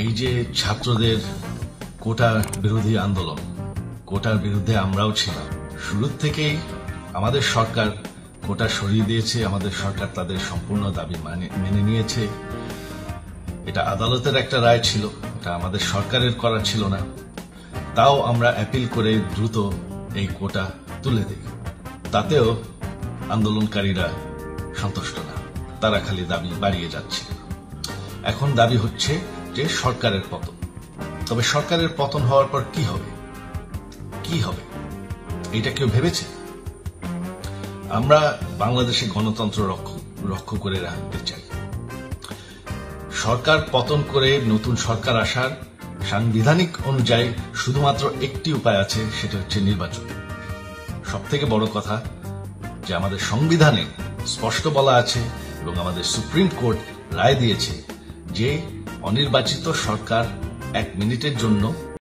এই যে ছাত্রদের কোটা বিরোধী আন্দোলন, কোটার বিরুদ্ধে আমরাও ছিলাম। শুরুর থেকেই আমাদের সরকার কোটা সরিয়ে দিয়েছে, আমাদের সরকার তাদের সম্পূর্ণ দাবি মেনে নিয়েছে। এটা আদালতের একটা রায় ছিল, এটা আমাদের সরকারের করা ছিল না। তাও আমরা অ্যাপিল করে দ্রুত এই কোটা তুলে দিই। তাতেও আন্দোলনকারীরা সন্তুষ্ট না, তারা খালি দাবি বাড়িয়ে যাচ্ছে। এখন দাবি হচ্ছে যে সরকারের পতন। তবে সরকারের পতন হওয়ার পর কি হবে, কি হবে এটা কেউ ভেবেছে? আমরা বাংলাদেশে গণতন্ত্র রক্ষা করে রাখতে চাই। সরকার পতন করে নতুন সরকার আসার সাংবিধানিক অনুযায়ী শুধুমাত্র একটি উপায় আছে, সেটা হচ্ছে নির্বাচন। সবথেকে বড় কথা যে আমাদের সংবিধানে স্পষ্ট বলা আছে এবং আমাদের সুপ্রিম কোর্ট রায় দিয়েছে যে অনির্বাচিত সরকার 1 মিনিটের জন্য